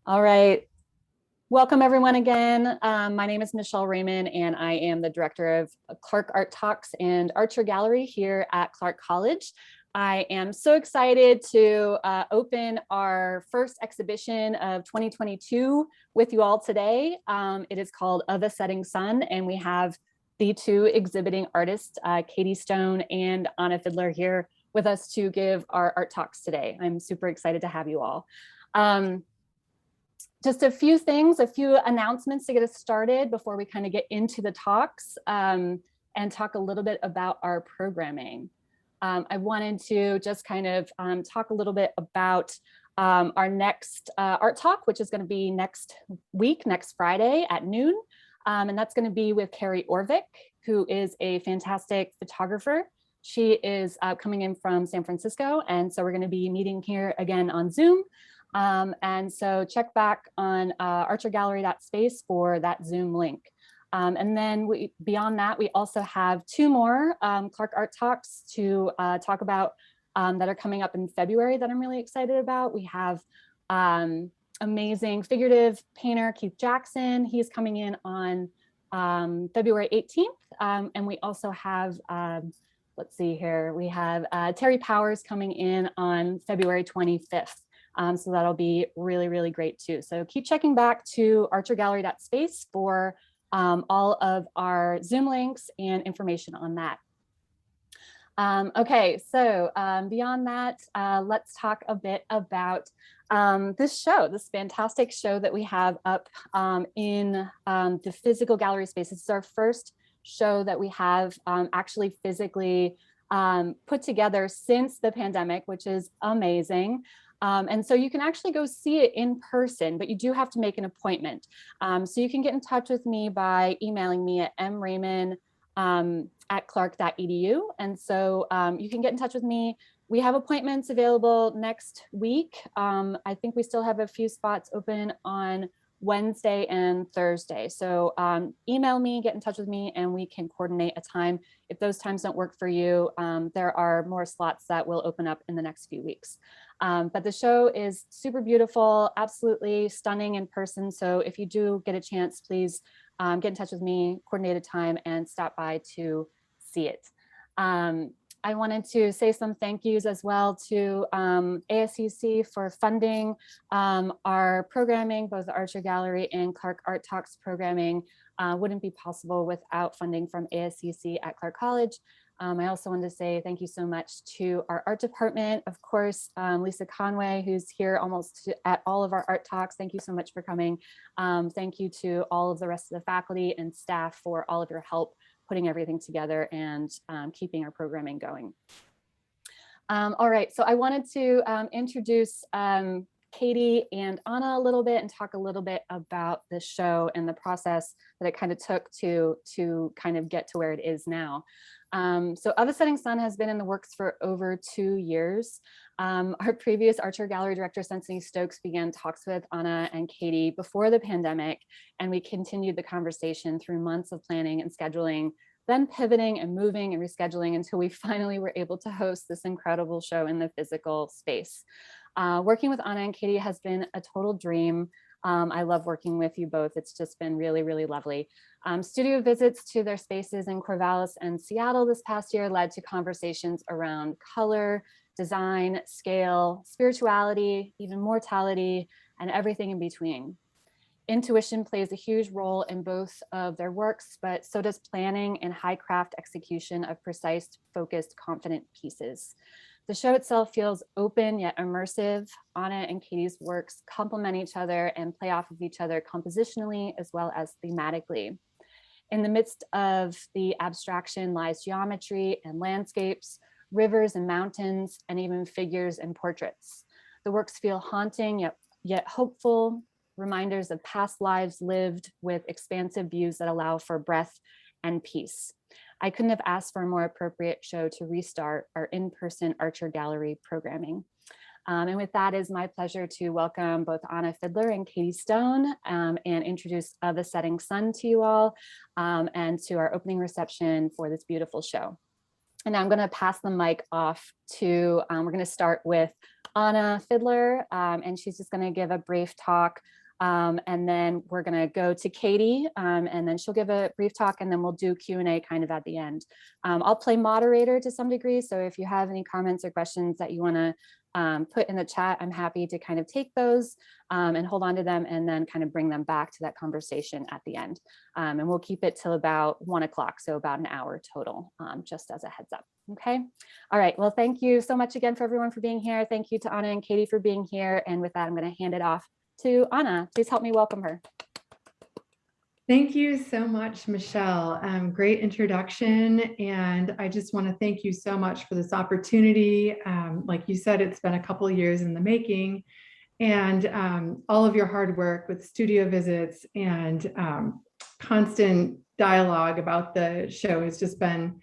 All right. Welcome everyone again. My name is Michelle Raymond and I am the director of Clark Art Talks and Archer Gallery here at Clark College. I am so excited to open our first exhibition of 2022 with you all today. It is called Of a Setting Sun, and we have the two exhibiting artists, Katy Stone and Anna Fidler, here with us to give our art talks today. I'm super excited to have you all. Just a few things, a few announcements to get us started before we kind of get into the talks and talk a little bit about our programming. I wanted to just kind of talk a little bit about our next art talk, which is going to be next week, next Friday at noon. And that's going to be with Kerry Orvik, who is a fantastic photographer. She is coming in from San Francisco. And so we're going to be meeting here again on Zoom. And so check back on archergallery.space for that Zoom link. And then beyond that, we also have two more Clark Art Talks to talk about that are coming up in February that I'm really excited about. We have amazing figurative painter Keith Jackson. He's coming in on February 18th. And we also have, let's see here, we have Terry Powers coming in on February 25th. So that'll be really, really great too. So keep checking back to archergallery.space for all of our Zoom links and information on that. Okay, so beyond that, let's talk a bit about this show, this fantastic show that we have up in the physical gallery space. This is our first show that we have actually physically put together since the pandemic, which is amazing. And so you can actually go see it in person, but you do have to make an appointment. So you can get in touch with me by emailing me at mraymond@clark.edu. And so you can get in touch with me. We have appointments available next week. I think we still have a few spots open on Wednesday and Thursday. So email me, get in touch with me, and we can coordinate a time. If those times don't work for you, there are more slots that will open up in the next few weeks. But the show is super beautiful, absolutely stunning in person. So if you do get a chance, please get in touch with me, coordinate a time, and stop by to see it. I wanted to say some thank yous as well to ASCC for funding our programming, both the Archer Gallery and Clark Art Talks programming wouldn't be possible without funding from ASCC at Clark College. I also wanted to say thank you so much to our art department, of course, Lisa Conway, who's here almost at all of our art talks. Thank you so much for coming. Thank you to all of the rest of the faculty and staff for all of your help putting everything together and keeping our programming going. All right, so I wanted to introduce Katy and Anna a little bit and talk a little bit about the show and the process that it kind of took to kind of get to where it is now. So Of a Setting Sun has been in the works for over 2 years. Our previous Archer Gallery director, Cecily Stokes, began talks with Anna and Katy before the pandemic, and we continued the conversation through months of planning and scheduling, then pivoting and moving and rescheduling until we finally were able to host this incredible show in the physical space. Working with Anna and Katy has been a total dream. I love working with you both. It's just been really, really lovely. Studio visits to their spaces in Corvallis and Seattle this past year led to conversations around color, design, scale, spirituality, even mortality, and everything in between. Intuition plays a huge role in both of their works, but so does planning and high craft execution of precise, focused, confident pieces. The show itself feels open yet immersive. Anna and Katy's works complement each other and play off of each other compositionally as well as thematically. In the midst of the abstraction lies geometry and landscapes, rivers and mountains, and even figures and portraits. The works feel haunting yet hopeful, reminders of past lives lived with expansive views that allow for breath and peace. I couldn't have asked for a more appropriate show to restart our in-person Archer Gallery programming. And with that, it's my pleasure to welcome both Anna Fidler and Katy Stone and introduce Of a Setting Sun to you all and to our opening reception for this beautiful show. And now I'm going to pass the mic off to, we're going to start with Anna Fidler, and she's just going to give a brief talk. And then we're going to go to Katy, and then she'll give a brief talk, and then we'll do Q&A kind of at the end. I'll play moderator to some degree. So if you have any comments or questions that you want to put in the chat, I'm happy to kind of take those and hold on to them and then kind of bring them back to that conversation at the end. And we'll keep it till about 1 o'clock, so about an hour total, just as a heads up. Okay. All right. Well, thank you so much again for everyone for being here. Thank you to Anna and Katy for being here. And with that, I'm going to hand it off to Anna. Please help me welcome her. Thank you so much, Michelle. Great introduction. And I just want to thank you so much for this opportunity. Like you said, it's been a couple of years in the making, and all of your hard work with studio visits and constant dialogue about the show has just been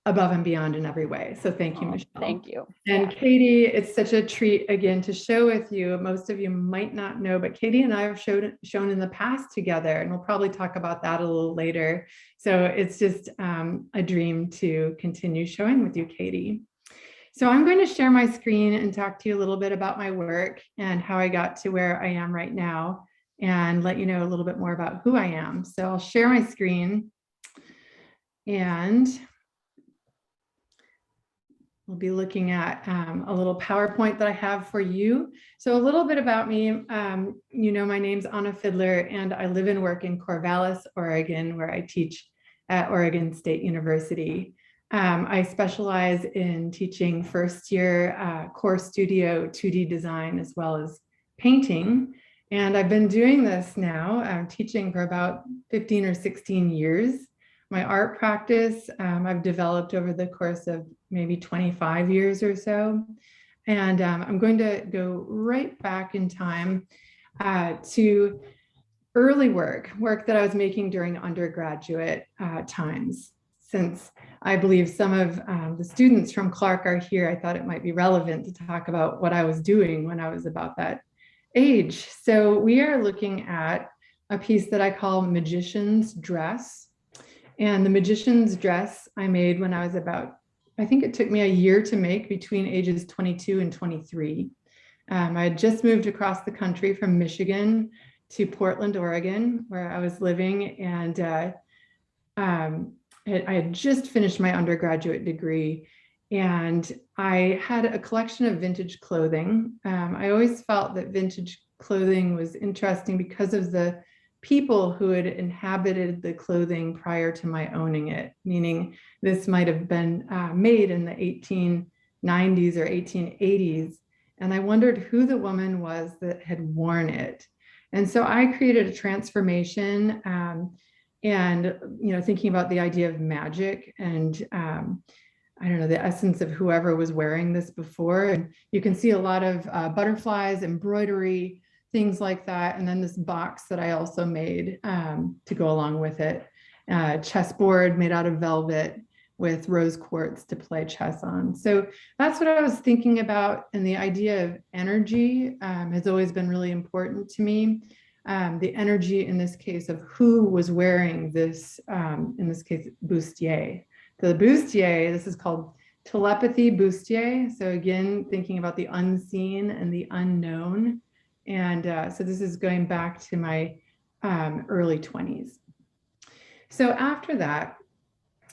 above and beyond in every way. So thank you, Michelle. Thank you. And Katy, it's such a treat again to show with you. Most of you might not know, but Katy and I have shown in the past together, and we'll probably talk about that a little later. So it's just a dream to continue showing with you, Katy. So I'm going to share my screen and talk to you a little bit about my work and how I got to where I am right now, and let you know a little bit more about who I am. So I'll share my screen, and we'll be looking at a little PowerPoint that I have for you. So a little bit about me. You know, my name's Anna Fidler, and I live and work in Corvallis, Oregon, where I teach at Oregon State University. I specialize in teaching first-year core studio 2D design as well as painting. And I've been doing this now, teaching for about 15 or 16 years. My art practice, I've developed over the course of maybe 25 years or so. And I'm going to go right back in time to early work that I was making during undergraduate times. Since I believe some of the students from Clark are here, I thought it might be relevant to talk about what I was doing when I was about that age. So we are looking at a piece that I call Magician's Dress. And the Magician's Dress I made when I was about, I think it took me a year to make, between ages 22 and 23. I had just moved across the country from Michigan to Portland, Oregon, where I was living. And I had just finished my undergraduate degree, and I had a collection of vintage clothing. I always felt that vintage clothing was interesting because of the people who had inhabited the clothing prior to my owning it, meaning this might have been made in the 1890s or 1880s. And I wondered who the woman was that had worn it. And so I created a transformation, and thinking about the idea of magic and I don't know, the essence of whoever was wearing this before. And you can see a lot of butterflies, embroidery, things like that. And then this box that I also made to go along with it. Chessboard made out of velvet with rose quartz to play chess on. So that's what I was thinking about. And the idea of energy has always been really important to me. The energy in this case of who was wearing this, in this case, bustier. The bustier, this is called telepathy bustier. So again, thinking about the unseen and the unknown. And so this is going back to my early 20s. So after that,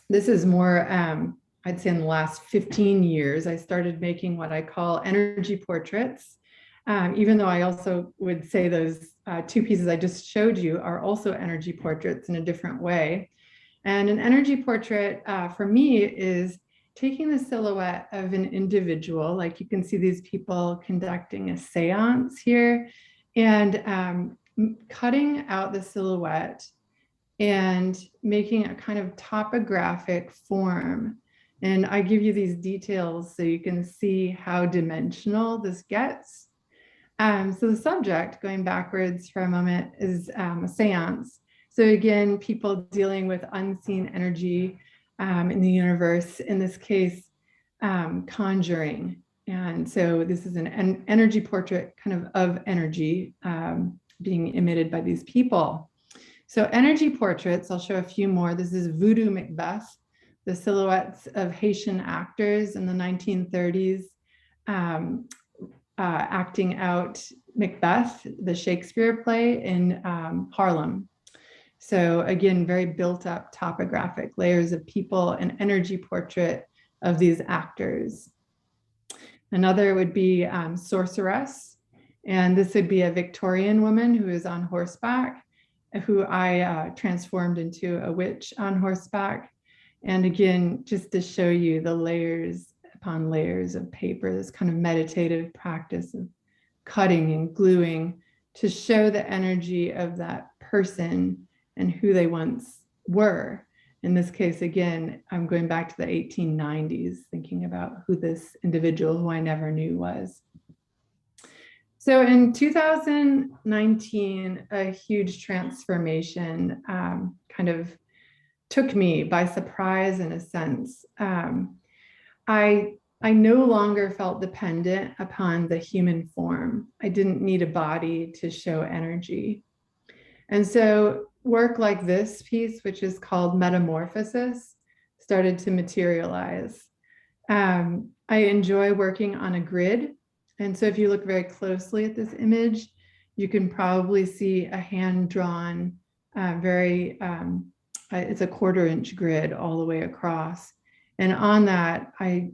this is more, I'd say in the last 15 years, I started making what I call energy portraits. Even though I also would say those two pieces I just showed you are also energy portraits in a different way. And an energy portrait for me is taking the silhouette of an individual, like you can see these people conducting a seance here, and cutting out the silhouette and making a kind of topographic form. And I give you these details so you can see how dimensional this gets. So the subject, going backwards for a moment, is a seance. So again, people dealing with unseen energy in the universe, in this case, conjuring. And so this is an energy portrait kind of energy being emitted by these people. So energy portraits, I'll show a few more. This is Voodoo Macbeth. the silhouettes of Haitian actors in the 1930s acting out Macbeth, the Shakespeare play in Harlem. So again, very built up topographic layers of people and energy portrait of these actors. Another would be Sorceress. And this would be a Victorian woman who is on horseback, who I transformed into a witch on horseback. And again, just to show you the layers upon layers of paper, this kind of meditative practice of cutting and gluing to show the energy of that person and who they once were. In this case, again, I'm going back to the 1890s, thinking about who this individual who I never knew was. So in 2019, a huge transformation kind of took me by surprise in a sense. I no longer felt dependent upon the human form. I didn't need a body to show energy. And so work like this piece, which is called Metamorphosis, started to materialize. I enjoy working on a grid. And so if you look very closely at this image, you can probably see a hand-drawn, it's a 1/4-inch grid all the way across. And on that, I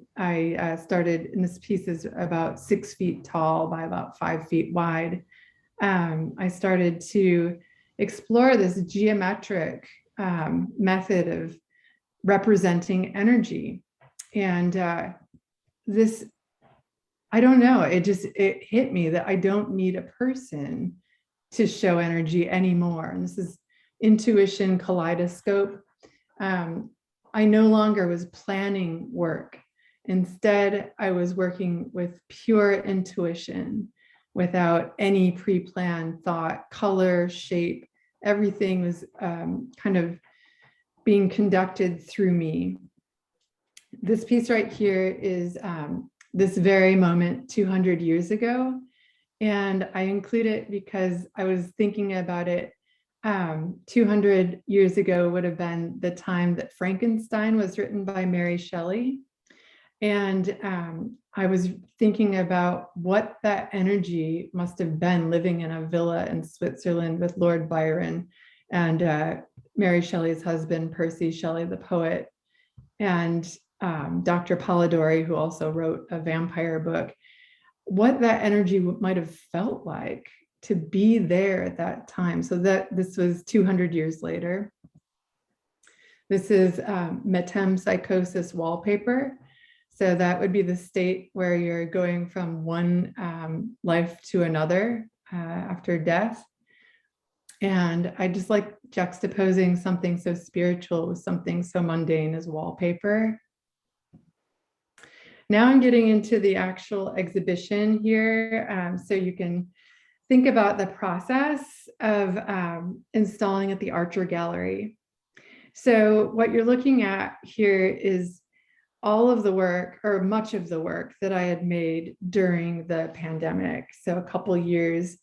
started, and this piece is about 6 feet tall by about 5 feet wide. I started to explore this geometric method of representing energy. And this, I don't know, it hit me that I don't need a person to show energy anymore. And this is intuition kaleidoscope. I no longer was planning work. Instead, I was working with pure intuition without any pre-planned thought, color, shape. Everything was kind of being conducted through me. This piece right here is this very moment 200 years ago. And I include it because I was thinking about it 200 years ago would have been the time that Frankenstein was written by Mary Shelley. And I was thinking about what that energy must have been living in a villa in Switzerland with Lord Byron and Mary Shelley's husband, Percy Shelley, the poet, and Dr. Polidori, who also wrote a vampire book, what that energy might have felt like to be there at that time. So that this was 200 years later. This is metempsychosis wallpaper. So that would be the state where you're going from one life to another after death. And I just like juxtaposing something so spiritual with something so mundane as wallpaper. Now I'm getting into the actual exhibition here. So you can think about the process of installing at the Archer Gallery. So what you're looking at here is all of the work, or much of the work, that I had made during the pandemic, so a couple years.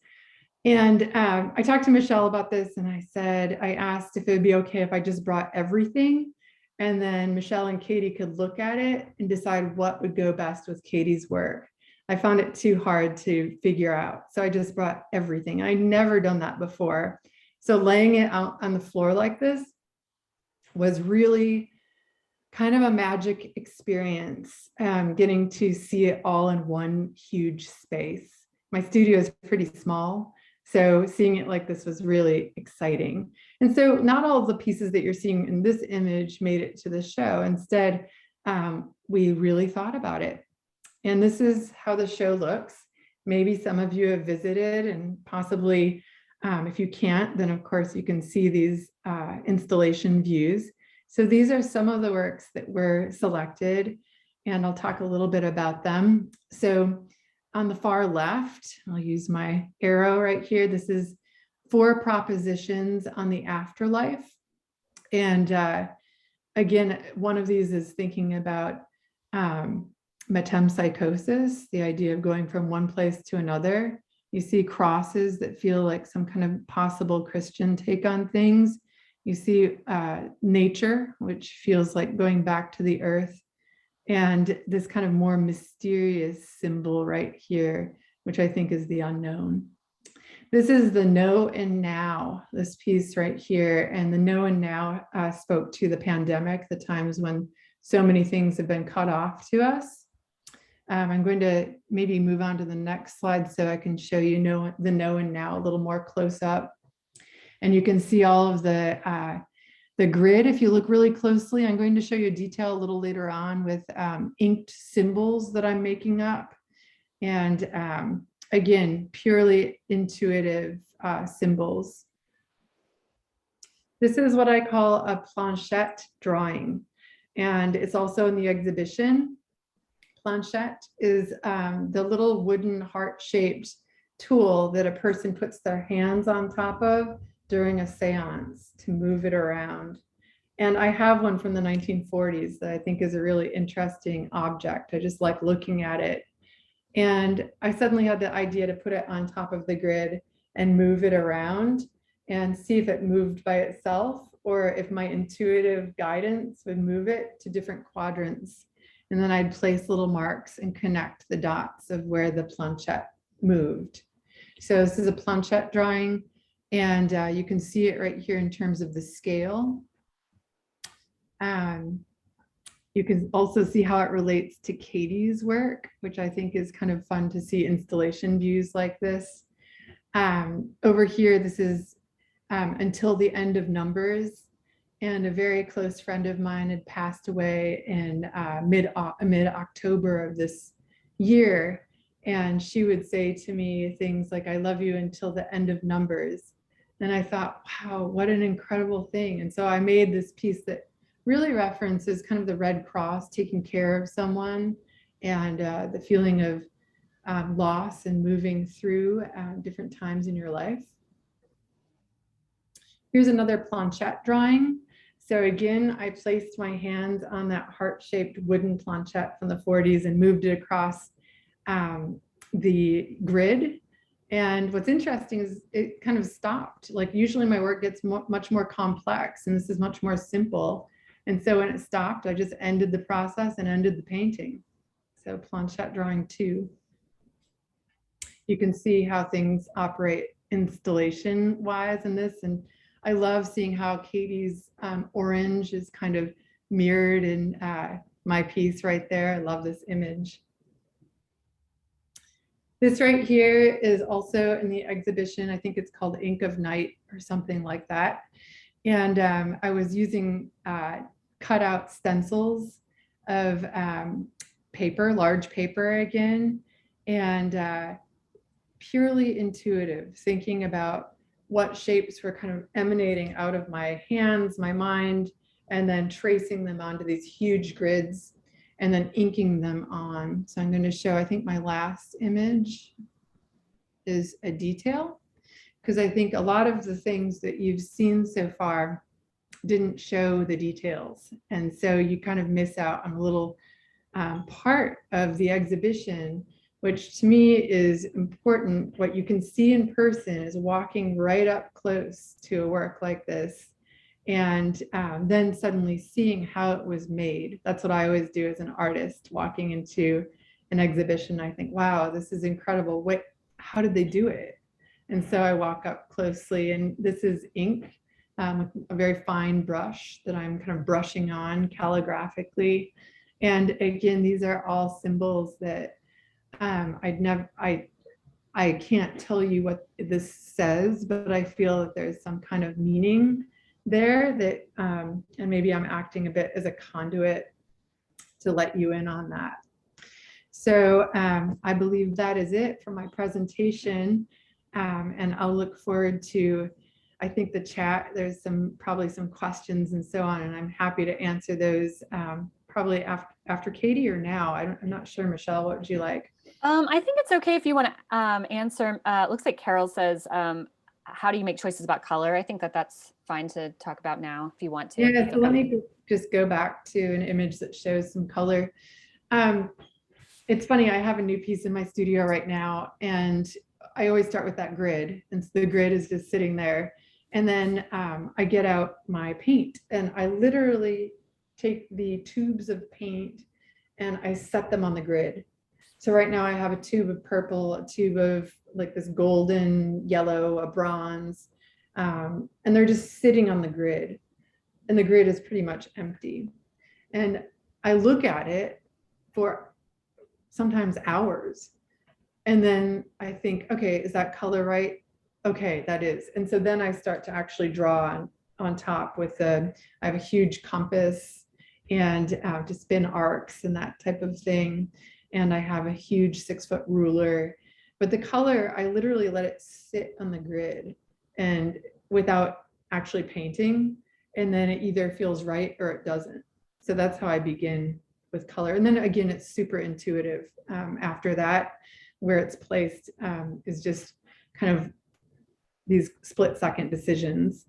And I talked to Michelle about this, and I asked if it would be okay if I just brought everything, and then Michelle and Katy could look at it and decide what would go best with Katy's work. I found it too hard to figure out, so I just brought everything. I'd never done that before. So laying it out on the floor like this was really kind of a magic experience, getting to see it all in one huge space. My studio is pretty small, so seeing it like this was really exciting. And so not all of the pieces that you're seeing in this image made it to the show. Instead, we really thought about it. And this is how the show looks. Maybe some of you have visited, and possibly if you can't, then of course you can see these installation views. So these are some of the works that were selected, and I'll talk a little bit about them. So on the far left, I'll use my arrow right here. This is 4 propositions on the afterlife. And again, one of these is thinking about metempsychosis, the idea of going from one place to another. You see crosses that feel like some kind of possible Christian take on things. You see nature, which feels like going back to the earth, and this kind of more mysterious symbol right here, which I think is the unknown. This is the no and now, this piece right here. And the no and now spoke to the pandemic, the times when so many things have been cut off to us. I'm going to maybe move on to the next slide so I can show you the no and now a little more close up. And you can see all of the grid. If you look really closely, I'm going to show you a detail a little later on with inked symbols that I'm making up. And again, purely intuitive symbols. This is what I call a planchette drawing, and it's also in the exhibition. Planchette is the little wooden heart-shaped tool that a person puts their hands on top of during a seance to move it around. And I have one from the 1940s that I think is a really interesting object. I just like looking at it. And I suddenly had the idea to put it on top of the grid and move it around and see if it moved by itself or if my intuitive guidance would move it to different quadrants. And then I'd place little marks and connect the dots of where the planchette moved. So this is a planchette drawing, and you can see it right here in terms of the scale. You can also see how it relates to Katy's work, which I think is kind of fun to see installation views like this. Over here, this is Until the End of Numbers. And a very close friend of mine had passed away in mid-October of this year. And she would say to me things like, I love you until the end of numbers. And I thought, wow, what an incredible thing. And so I made this piece that really references kind of the Red Cross taking care of someone and the feeling of loss and moving through different times in your life. Here's another planchette drawing. So again, I placed my hands on that heart-shaped wooden planchette from the 40s and moved it across the grid. And what's interesting is it kind of stopped. Like usually my work gets much more complex, and this is much more simple. And so when it stopped, I just ended the process and ended the painting. So planchette drawing 2. You can see how things operate installation-wise in this. And I love seeing how Katy's orange is kind of mirrored in my piece right there. I love this image. This right here is also in the exhibition. I think it's called Ink of Night or something like that. And I was using cutout stencils of paper, large paper again, and purely intuitive, thinking about what shapes were kind of emanating out of my hands, my mind, and then tracing them onto these huge grids and then inking them on. So I'm going to show, I think my last image is a detail, because I think a lot of the things that you've seen so far didn't show the details. And so you kind of miss out on a little part of the exhibition, which to me is important. What you can see in person is walking right up close to a work like this, and then suddenly seeing how it was made. That's what I always do as an artist, walking into an exhibition. I think, wow, this is incredible. How did they do it? And so I walk up closely, and this is ink, a very fine brush that I'm kind of brushing on calligraphically. And again, these are all symbols that I can't tell you what this says, but I feel that there's some kind of meaning there that, and maybe I'm acting a bit as a conduit to let you in on that. So I believe that is it for my presentation. And I'll look forward to, I think, the chat. There's probably some questions and so on, and I'm happy to answer those probably after Katy or now. I'm not sure. Michelle, what would you like? I think it's okay if you want to answer. It looks like Carol says, how do you make choices about color? I think that's fine to talk about now if you want to. Yeah, so let me just go back to an image that shows some color. It's funny, I have a new piece in my studio right now, and I always start with that grid. And so the grid is just sitting there. And then I get out my paint and I literally take the tubes of paint and I set them on the grid. So right now I have a tube of purple, a tube of like this golden yellow, a bronze, and they're just sitting on the grid. And the grid is pretty much empty. And I look at it for sometimes hours. And then I think, okay, is that color right? Okay, that is. And so then I start to actually draw on top with I have a huge compass and to spin arcs and that type of thing. And I have a huge 6-foot ruler. But the color, I literally let it sit on the grid and without actually painting. And then it either feels right or it doesn't. So that's how I begin with color. And then again, it's super intuitive after that, where it's placed is just kind of these split-second decisions.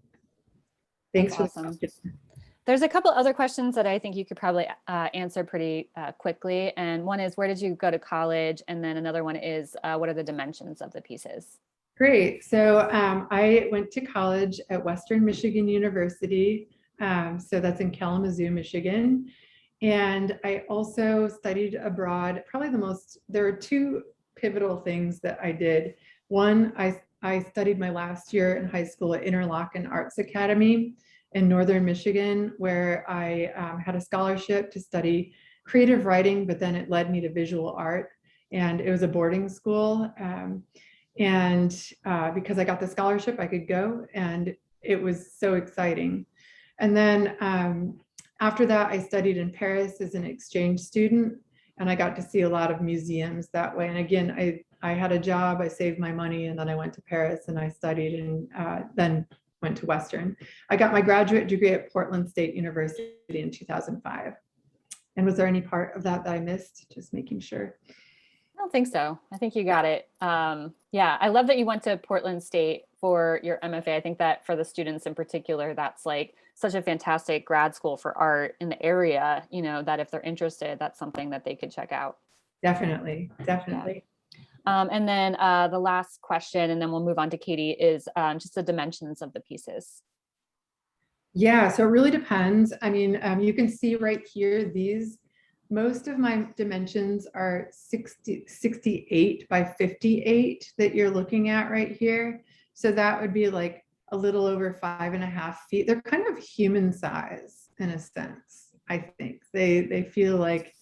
Thanks for the question. There's a couple other questions that I think you could probably answer pretty quickly. And one is, where did you go to college? And then another one is, what are the dimensions of the pieces? Great. So I went to college at Western Michigan University. So that's in Kalamazoo, Michigan. And I also studied abroad. Probably there are two pivotal things that I did. One, I studied my last year in high school at Interlochen Arts Academy in Northern Michigan, where I had a scholarship to study creative writing, but then it led me to visual art. And it was a boarding school. And because I got the scholarship, I could go, and it was so exciting. And then after that, I studied in Paris as an exchange student, and I got to see a lot of museums that way. And again, I had a job, I saved my money, and then I went to Paris and I studied, and then went to Western. I got my graduate degree at Portland State University in 2005. And was there any part of that I missed? Just making sure. I don't think so. I think you got it. Yeah, I love that you went to Portland State for your MFA. I think that for the students in particular, that's like such a fantastic grad school for art in the area, that if they're interested, that's something that they could check out. Definitely. Yeah. And then the last question, and then we'll move on to Katy, is just the dimensions of the pieces. Yeah, so it really depends. I mean, you can see right here, most of my dimensions are 68 by 58 that you're looking at right here. So that would be like a little over 5.5 feet. They're kind of human size in a sense, I think. They feel like,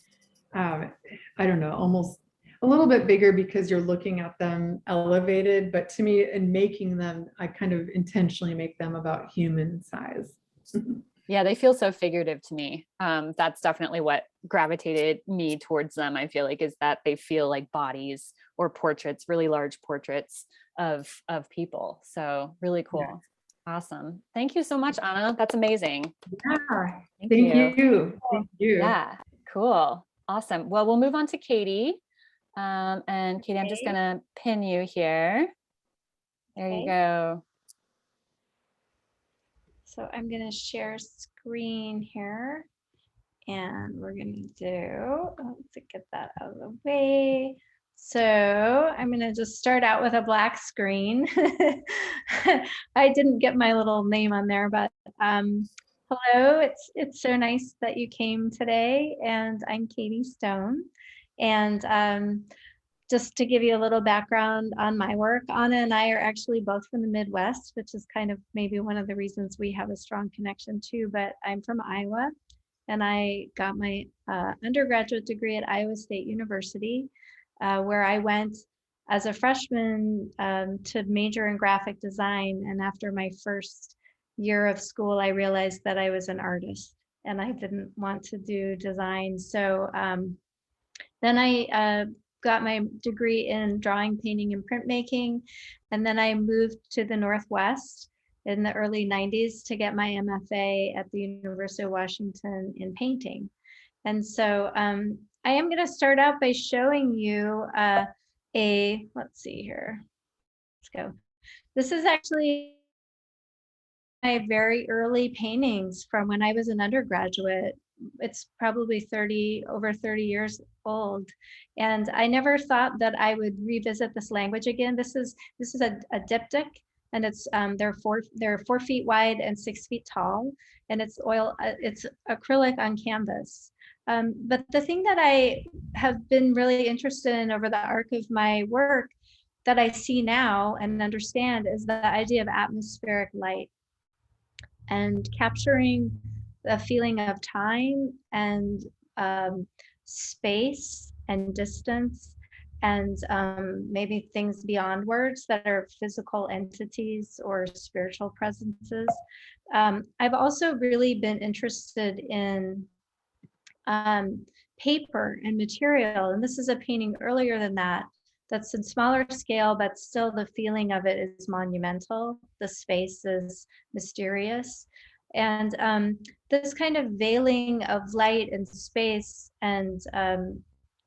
I don't know, almost a little bit bigger because you're looking at them elevated. But to me, in making them, I kind of intentionally make them about human size. Yeah, they feel so figurative to me. That's definitely what gravitated me towards them. I feel like is that they feel like bodies or portraits, really large portraits of people. So really cool. Yeah. Awesome. Thank you so much, Anna. That's amazing. Yeah. Thank you. Thank you. Yeah, cool. Awesome. Well, we'll move on to Katy. And Katy, I'm just going to pin you here. There you go. So I'm going to share screen here, and we're going to let's get that out of the way. So I'm going to just start out with a black screen. I didn't get my little name on there, but hello, it's so nice that you came today, and I'm Katy Stone. And just to give you a little background on my work, Anna and I are actually both from the Midwest, which is kind of maybe one of the reasons we have a strong connection too, but I'm from Iowa, and I got my undergraduate degree at Iowa State University, where I went as a freshman to major in graphic design. And after my first year of school, I realized that I was an artist and I didn't want to do design. So then I got my degree in drawing, painting, and printmaking. And then I moved to the Northwest in the early 90s to get my MFA at the University of Washington in painting. And so I am going to start out by showing you let's see here. Let's go. This is actually my very early paintings from when I was an undergraduate. It's probably over 30 years old, and I never thought that I would revisit this language again. This is a diptych, and it's they're 4 feet wide and 6 feet tall, and it's acrylic on canvas. But the thing that I have been really interested in over the arc of my work that I see now and understand is the idea of atmospheric light and capturing the feeling of time and space and distance and maybe things beyond words that are physical entities or spiritual presences. I've also really been interested in paper and material, and this is a painting earlier than that that's in smaller scale, but still the feeling of it is monumental. The space is mysterious. And this kind of veiling of light and space and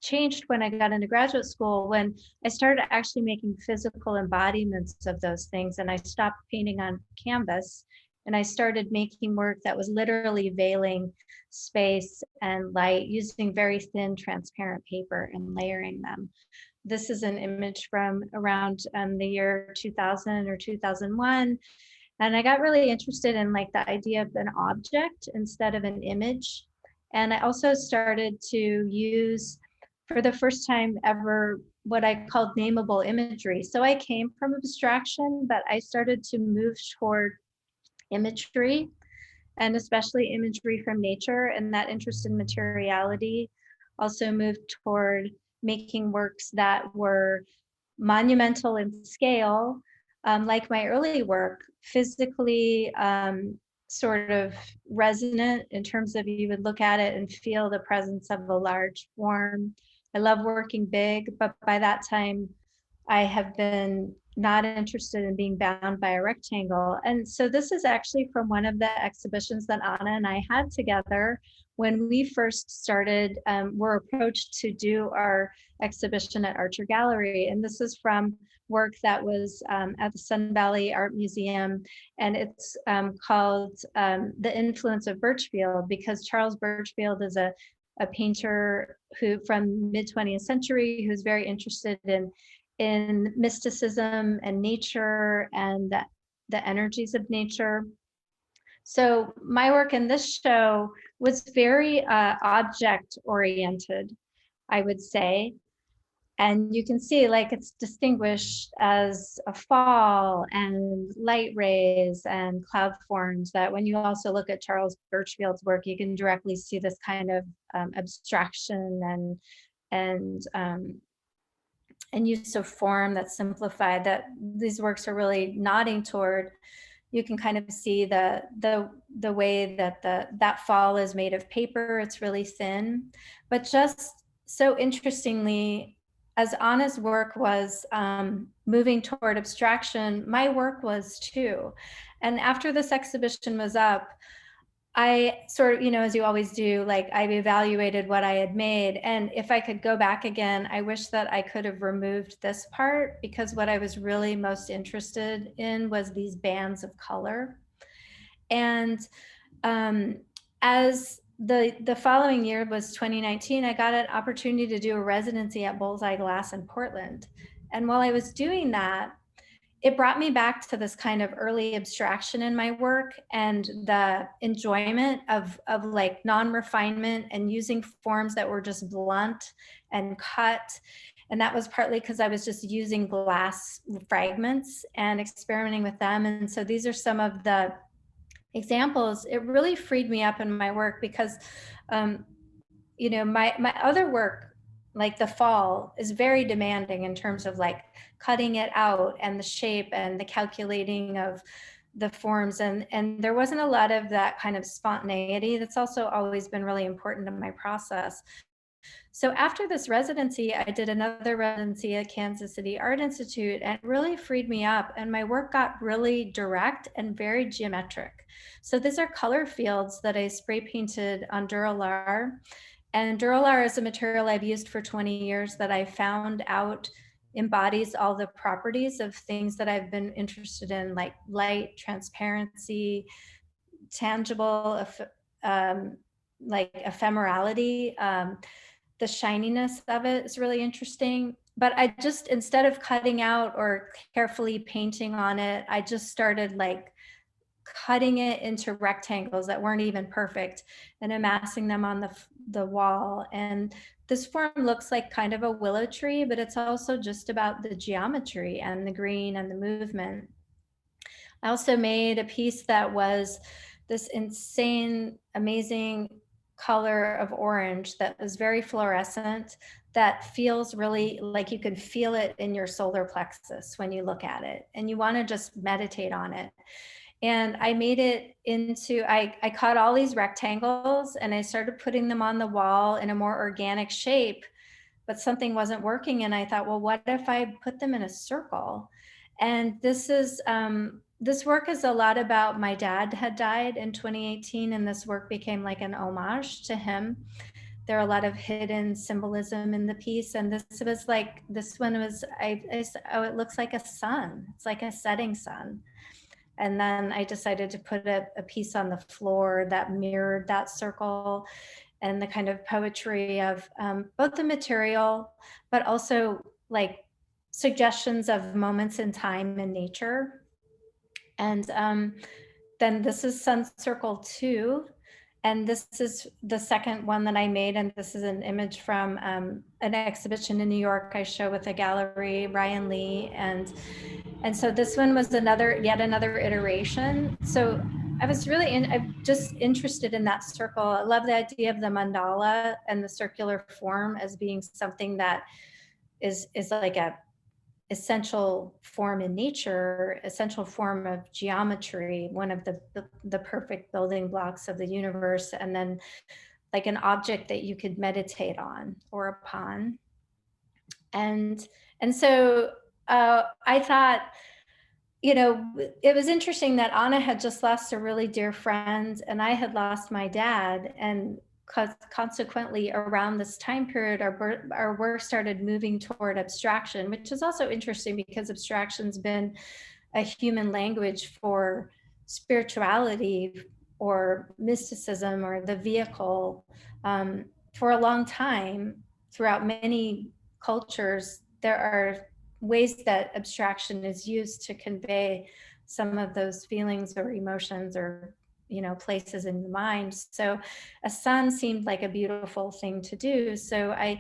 changed when I got into graduate school, when I started actually making physical embodiments of those things, and I stopped painting on canvas and I started making work that was literally veiling space and light using very thin transparent paper and layering them. This is an image from around the year 2000 or 2001. And I got really interested in like the idea of an object instead of an image. And I also started to use, for the first time ever, what I called nameable imagery. So I came from abstraction, but I started to move toward imagery, and especially imagery from nature. And that interest in materiality also moved toward making works that were monumental in scale, like my early work, physically sort of resonant in terms of you would look at it and feel the presence of a large form. I love working big, but by that time, I have been not interested in being bound by a rectangle. And so this is actually from one of the exhibitions that Anna and I had together when we first started, were approached to do our exhibition at Archer Gallery. And this is from work that was at the Sun Valley Art Museum. And it's called The Influence of Birchfield, because Charles Birchfield is a painter who from mid-20th century who's very interested in mysticism and nature and the energies of nature. So my work in this show was very object oriented, I would say. And you can see like it's distinguished as a fall and light rays and cloud forms, that when you also look at Charles Birchfield's work, you can directly see this kind of abstraction and use of form that's simplified, that these works are really nodding toward. You can kind of see the way that that fall is made of paper. It's really thin, but just so interestingly, as Anna's work was moving toward abstraction, my work was too. And after this exhibition was up, I sort of, you know, as you always do, like I've evaluated what I had made. And if I could go back again, I wish that I could have removed this part, because what I was really most interested in was these bands of color. And as the following year was 2019, I got an opportunity to do a residency at Bullseye Glass in Portland. And while I was doing that, it brought me back to this kind of early abstraction in my work and the enjoyment of like non-refinement and using forms that were just blunt and cut. And that was partly because I was just using glass fragments and experimenting with them. And so these are some of the examples. It really freed me up in my work because, you know, my other work, like the fall, is very demanding in terms of like cutting it out and the shape and the calculating of the forms. And there wasn't a lot of that kind of spontaneity. That's also always been really important in my process. So after this residency, I did another residency at Kansas City Art Institute, and it really freed me up. And my work got really direct and very geometric. So these are color fields that I spray painted on Duralar. And Duralar is a material I've used for 20 years that I found out embodies all the properties of things that I've been interested in, like light, transparency, tangible, like ephemerality. The shininess of it is really interesting. but I just, instead of cutting out or carefully painting on it, I just started like cutting it into rectangles that weren't even perfect and amassing them on the wall. And this form looks like kind of a willow tree, but it's also just about the geometry and the green and the movement. I also made a piece that was this insane, amazing color of orange that was very fluorescent, that feels really like you can feel it in your solar plexus when you look at it, and you want to just meditate on it. And I made it into, I cut all these rectangles and I started putting them on the wall in a more organic shape, but something wasn't working. And I thought, well, what if I put them in a circle? And this work is a lot about, my dad had died in 2018, and this work became like an homage to him. There are a lot of hidden symbolism in the piece. And this was like, this one was, oh, it looks like a sun. It's like a setting sun. And then I decided to put a piece on the floor that mirrored that circle, and the kind of poetry of both the material, but also like suggestions of moments in time and nature. And then this is Sun Circle 2. And this is the second one that I made. And this is an image from an exhibition in New York I show with a gallery, Ryan Lee. And so this one was yet another iteration. So I was really I'm just interested in that circle. I love the idea of the mandala and the circular form as being something that is like a essential form in nature, essential form of geometry, one of the perfect building blocks of the universe, and then like an object that you could meditate on or upon. And so I thought, you know, it was interesting that Anna had just lost a really dear friend, and I had lost my dad, and consequently around this time period our work started moving toward abstraction, which is also interesting because abstraction's been a human language for spirituality or mysticism or the vehicle for a long time. Throughout many cultures, there are ways that abstraction is used to convey some of those feelings or emotions or, you know, places in the mind. So a sun seemed like a beautiful thing to do. So I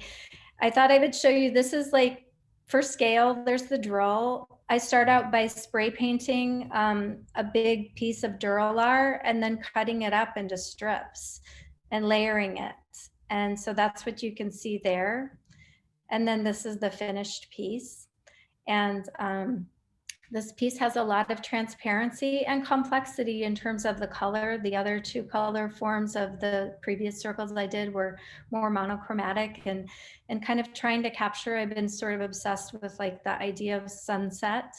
thought I would show you, this is like, for scale, there's the drill. I start out by spray painting a big piece of Duralar and then cutting it up into strips and layering it. And so that's what you can see there. And then this is the finished piece. And this piece has a lot of transparency and complexity in terms of the color. The other two color forms of the previous circles I did were more monochromatic and kind of trying to capture, I've been sort of obsessed with like the idea of sunset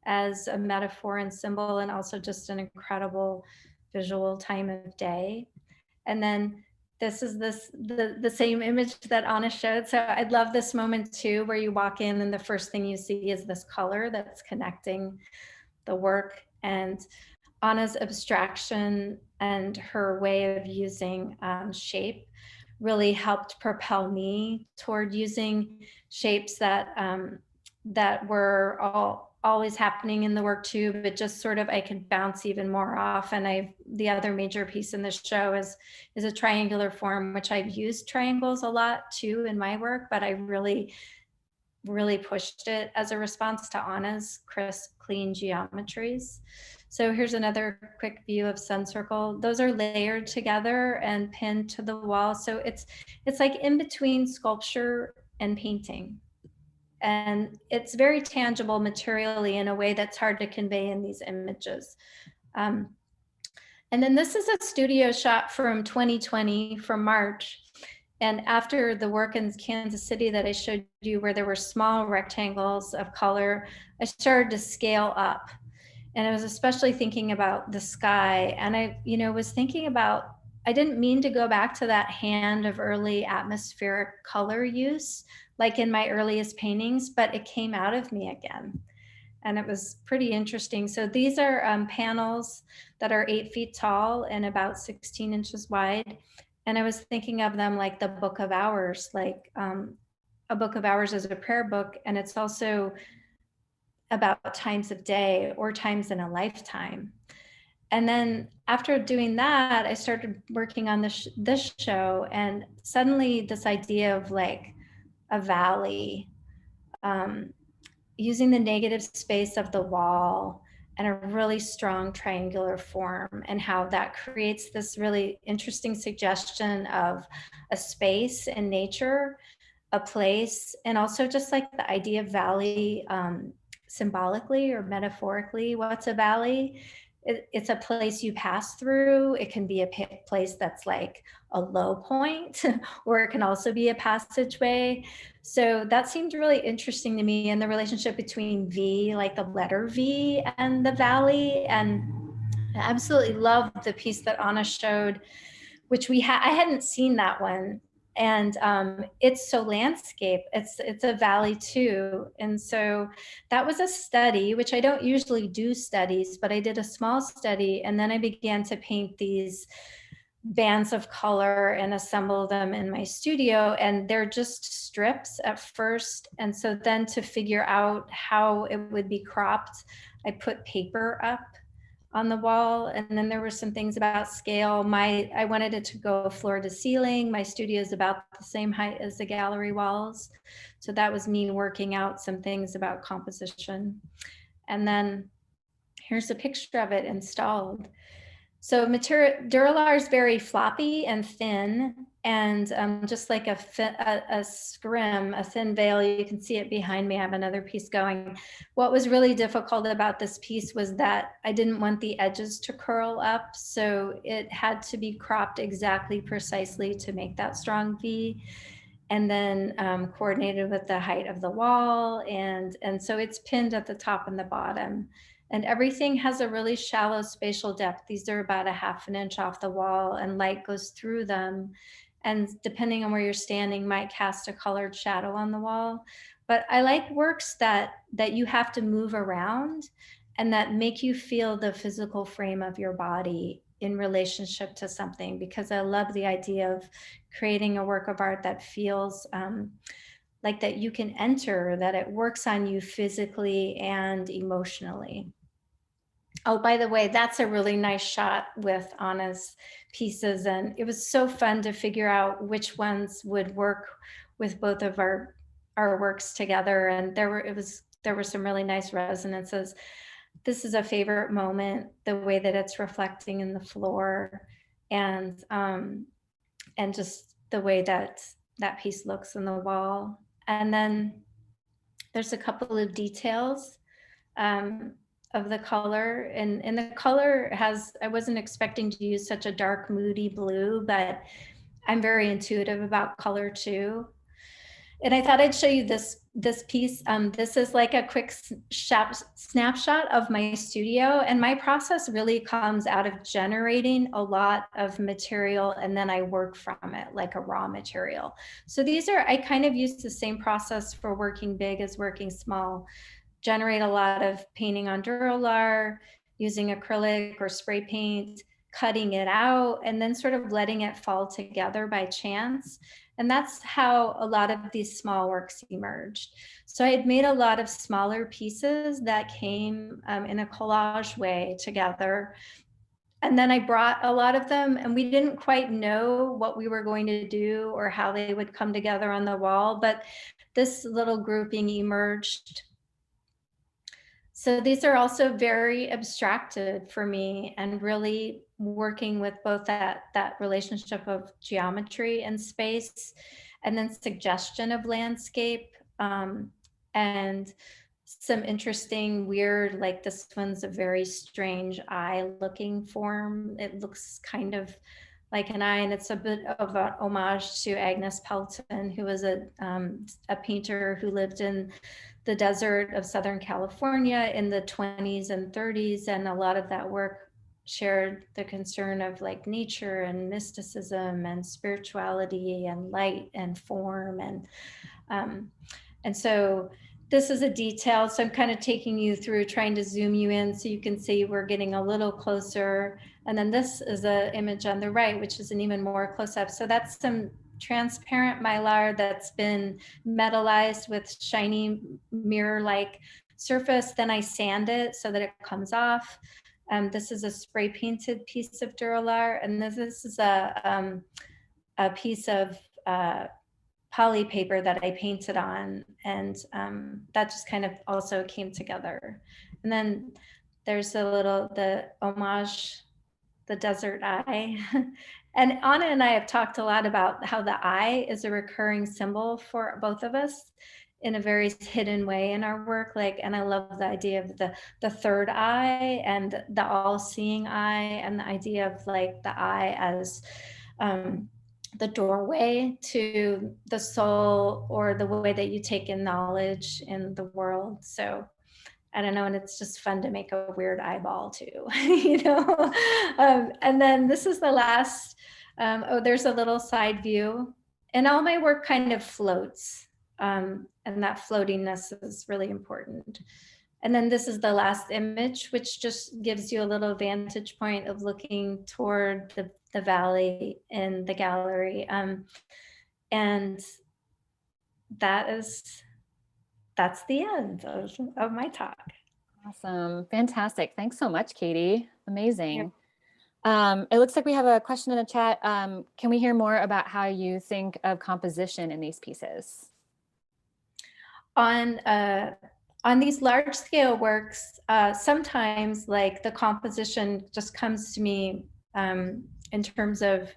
as a metaphor and symbol, and also just an incredible visual time of day. And then this is the same image that Anna showed. So I love this moment too, where you walk in and the first thing you see is this color that's connecting the work. And Anna's abstraction and her way of using shape really helped propel me toward using shapes that that were always happening in the work too, but just sort of I can bounce even more off. And the other major piece in this show is a triangular form, which I've used triangles a lot too in my work, but I really pushed it as a response to Anna's crisp, clean geometries. So here's another quick view of Sun Circle. Those are layered together and pinned to the wall. So it's like in between sculpture and painting. And it's very tangible materially in a way that's hard to convey in these images. And then this is a studio shot from 2020, from March. And after the work in Kansas City that I showed you, where there were small rectangles of color, I started to scale up. And I was especially thinking about the sky. And I, was thinking about, I didn't mean to go back to that hand of early atmospheric color use, like in my earliest paintings, but it came out of me again. And it was pretty interesting. So these are panels that are 8 feet tall and about 16 inches wide. And I was thinking of them like the Book of Hours, like a book of hours as a prayer book, and it's also about times of day or times in a lifetime. And then after doing that, I started working on this show, and suddenly this idea of like a valley, using the negative space of the wall and a really strong triangular form, and how that creates this really interesting suggestion of a space in nature, a place, and also just like the idea of valley, symbolically or metaphorically. What's a valley? It's a place you pass through. It can be a place that's like a low point, or it can also be a passageway. So that seemed really interesting to me, and the relationship between V, like the letter V, and the valley. And I absolutely love the piece that Anna showed, which I hadn't seen that one. And it's so landscape, it's a valley too. And so that was a study, which I don't usually do studies, but I did a small study, and then I began to paint these bands of color and assemble them in my studio. And they're just strips at first. And so then to figure out how it would be cropped, I put paper up on the wall. And then there were some things about scale. I wanted it to go floor to ceiling. My studio is about the same height as the gallery walls. So that was me working out some things about composition. And then here's a picture of it installed. So Duralar is very floppy and thin, and just like a scrim, a thin veil. You can see it behind me. I have another piece going. What was really difficult about this piece was that I didn't want the edges to curl up, so it had to be cropped exactly precisely to make that strong V, and then coordinated with the height of the wall, and so it's pinned at the top and the bottom. And everything has a really shallow spatial depth. These are about 1/2 inch off the wall, and light goes through them. And depending on where you're standing, might cast a colored shadow on the wall. But I like works that you have to move around and that make you feel the physical frame of your body in relationship to something, because I love the idea of creating a work of art that feels like that you can enter, that it works on you physically and emotionally. Oh, by the way, that's a really nice shot with Anna's pieces. And it was so fun to figure out which ones would work with both of our works together. And there were some really nice resonances. This is a favorite moment, the way that it's reflecting in the floor, and just the way that piece looks on the wall. And then there's a couple of details of the color, and the color I wasn't expecting to use such a dark, moody blue, but I'm very intuitive about color too. And I thought I'd show you this piece. This is like a quick snapshot of my studio, and my process really comes out of generating a lot of material, and then I work from it like a raw material. So I kind of use the same process for working big as working small. Generate a lot of painting on Duralar, using acrylic or spray paint, cutting it out, and then sort of letting it fall together by chance. And that's how a lot of these small works emerged. So I had made a lot of smaller pieces that came in a collage way together. And then I brought a lot of them, and we didn't quite know what we were going to do or how they would come together on the wall, but this little grouping emerged. So these are also very abstracted for me, and really working with both that relationship of geometry and space, and then suggestion of landscape, and some interesting, weird, like this one's a very strange eye looking form. It looks kind of like an eye, and it's a bit of an homage to Agnes Pelton, who was a painter who lived in the desert of Southern California in the 20s and 30s. And a lot of that work shared the concern of like nature and mysticism and spirituality and light and form. And so this is a detail. So I'm kind of taking you through, trying to zoom you in so you can see we're getting a little closer. And then this is an image on the right, which is an even more close up. So that's some transparent mylar that's been metallized with shiny mirror-like surface. Then I sand it so that it comes off. This is a spray painted piece of Duralar, and this is a piece of poly paper that I painted on, and that just kind of also came together. And then there's the homage, the desert eye. And Anna and I have talked a lot about how the eye is a recurring symbol for both of us in a very hidden way in our work. Like, and I love the idea of the third eye and the all-seeing eye, and the idea of like the eye as the doorway to the soul, or the way that you take in knowledge in the world. So I don't know, and it's just fun to make a weird eyeball too, you know. And then this is the last, there's a little side view, and all my work kind of floats, and that floatiness is really important. And then this is the last image, which just gives you a little vantage point of looking toward the valley in the gallery. And that's the end of my talk. Awesome. Fantastic. Thanks so much, Katy. Amazing. It looks like we have a question in the chat. Can we hear more about how you think of composition in these pieces? On these large scale works, sometimes like the composition just comes to me in terms of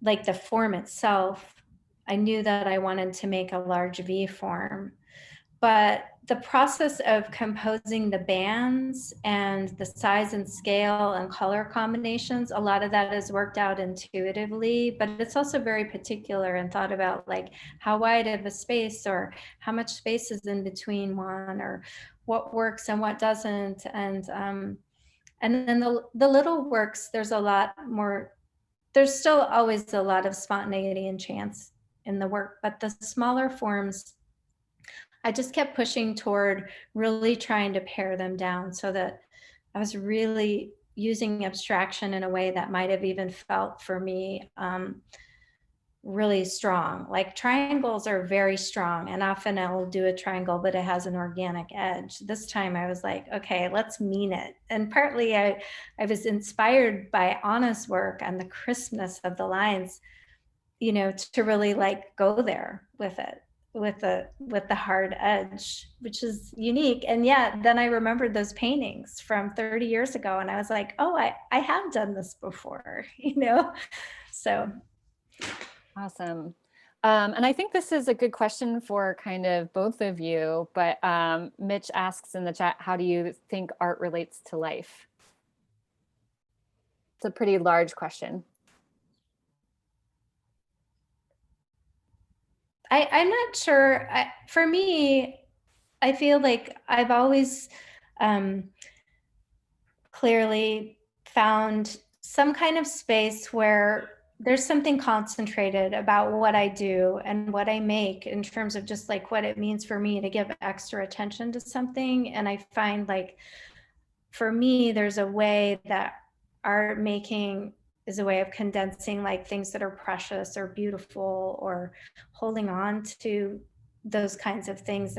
like the form itself. I knew that I wanted to make a large V form, but the process of composing the bands and the size and scale and color combinations, a lot of that is worked out intuitively, but it's also very particular and thought about, like how wide of a space, or how much space is in between one, or what works and what doesn't. And then the little works, there's a lot more, there's still always a lot of spontaneity and chance in the work, but the smaller forms, I just kept pushing toward really trying to pare them down, so that I was really using abstraction in a way that might have even felt for me really strong. Like triangles are very strong, and often I'll do a triangle, but it has an organic edge. This time I was like, okay, let's mean it. And partly I was inspired by Anna's work and the crispness of the lines, you know, to really like go there with it, with the hard edge, which is unique. And yet then I remembered those paintings from 30 years ago, and I was like, oh, I have done this before, you know. So awesome. And I think this is a good question for kind of both of you, but Mitch asks in the chat, how do you think art relates to life? It's a pretty large question. I'm not sure. For me, I feel like I've always clearly found some kind of space where there's something concentrated about what I do and what I make, in terms of just like what it means for me to give extra attention to something. And I find like, for me, there's a way that art making is a way of condensing like things that are precious or beautiful, or holding on to those kinds of things,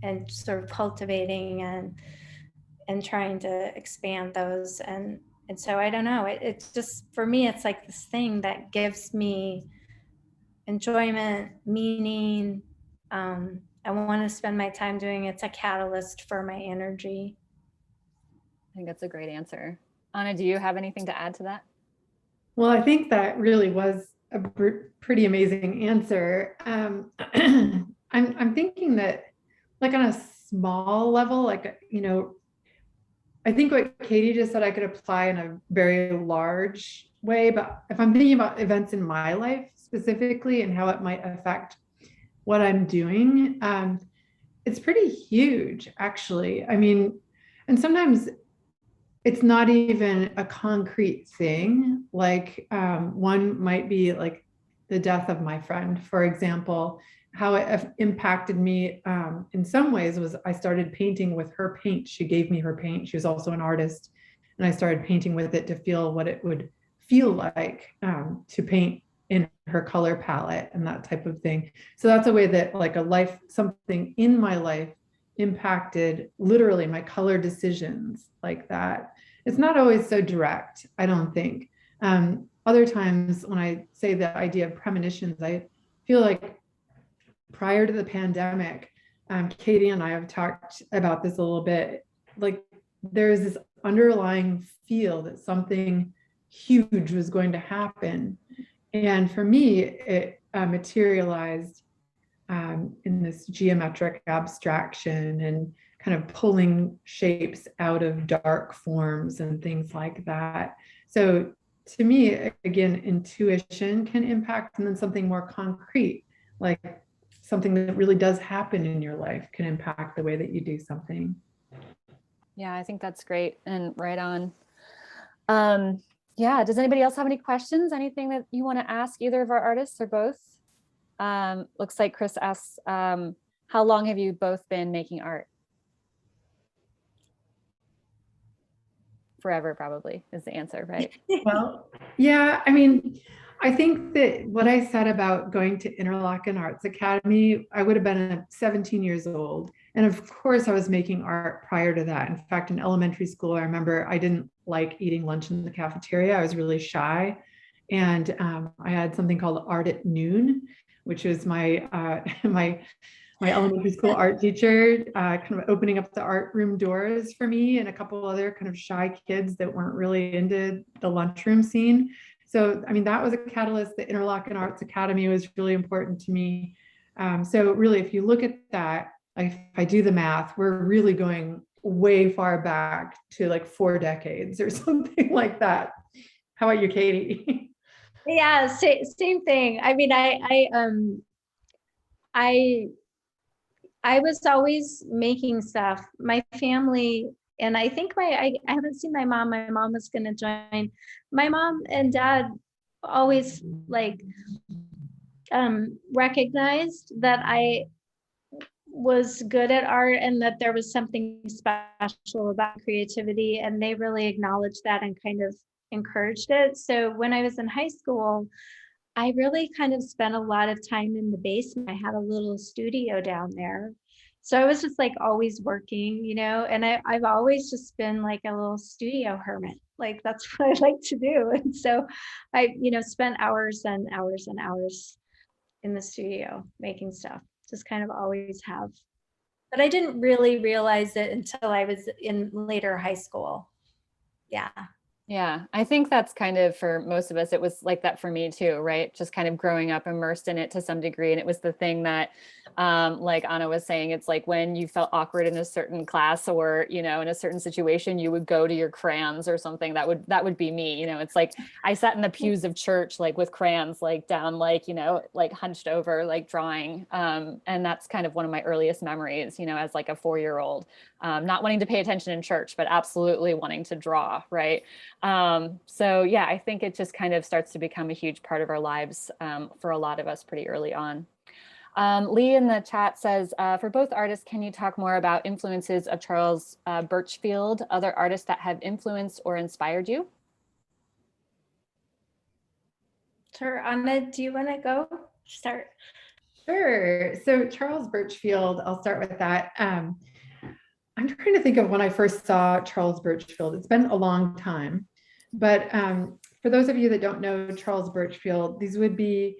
and sort of cultivating and trying to expand those. And so I don't know, it's just, for me, it's like this thing that gives me enjoyment, meaning. I want to spend my time doing it. It's a catalyst for my energy. I think that's a great answer. Anna, do you have anything to add to that? Well, I think that really was a pretty amazing answer. I'm thinking that, like on a small level, like, you know, I think what Katy just said I could apply in a very large way, but if I'm thinking about events in my life specifically and how it might affect what I'm doing, it's pretty huge, actually. I mean, and sometimes it's not even a concrete thing. Like one might be like the death of my friend, for example. How it impacted me in some ways was I started painting with her paint. She gave me her paint. She was also an artist. And I started painting with it to feel what it would feel like to paint in her color palette and that type of thing. So that's a way that like something in my life impacted literally my color decisions like that. It's not always so direct, I don't think. Other times when I say the idea of premonitions, I feel like prior to the pandemic, Katie and I have talked about this a little bit, like there's this underlying feel that something huge was going to happen. And for me, it materialized in this geometric abstraction and kind of pulling shapes out of dark forms and things like that. So to me, again, intuition can impact, and then something more concrete, like something that really does happen in your life can impact the way that you do something. Yeah, I think that's great and right on. Yeah, does anybody else have any questions? Anything that you want to ask either of our artists or both? Looks like Chris asks, how long have you both been making art? Forever, probably, is the answer, right? Well, yeah, I mean, I think that what I said about going to Interlochen Arts Academy, I would have been 17 years old. And of course, I was making art prior to that. In fact, in elementary school, I remember I didn't like eating lunch in the cafeteria. I was really shy. And I had something called Art at Noon, which was my my elementary school art teacher kind of opening up the art room doors for me and a couple other kind of shy kids that weren't really into the lunchroom scene. So, I mean, that was a catalyst. The Interlochen Arts Academy was really important to me. So really, if you look at that, if I do the math, we're really going way far back to like 4 decades or something like that. How about you, Katie? Yeah, same thing. I mean, I was always making stuff. My family, and I think I haven't seen my mom. My mom was going to join. My mom and dad always like recognized that I was good at art and that there was something special about creativity, and they really acknowledged that and kind of encouraged it. So when I was in high school, I really kind of spent a lot of time in the basement. I had a little studio down there. So I was just like always working, you know, and I've always just been like a little studio hermit. Like that's what I like to do. And so I, you know, spent hours and hours and hours in the studio making stuff. Just kind of always have. But I didn't really realize it until I was in later high school. Yeah. Yeah, I think that's kind of for most of us, it was like that for me too, right? Just kind of growing up immersed in it to some degree. And it was the thing that, like Anna was saying, it's like when you felt awkward in a certain class or, you know, in a certain situation, you would go to your crayons or something. That would be me, you know. It's like I sat in the pews of church, like with crayons, like down, like, you know, like hunched over, like drawing. And that's kind of one of my earliest memories, you know, as like a 4-year-old, not wanting to pay attention in church, but absolutely wanting to draw, right? So yeah, I think it just kind of starts to become a huge part of our lives for a lot of us pretty early on. Lee in the chat says, for both artists, can you talk more about influences of Charles Birchfield, other artists that have influenced or inspired you? Sure, Anna, do you want to go start? Sure. So Charles Birchfield, I'll start with that. I'm trying to think of when I first saw Charles Birchfield. It's been a long time. But for those of you that don't know Charles Birchfield, these would be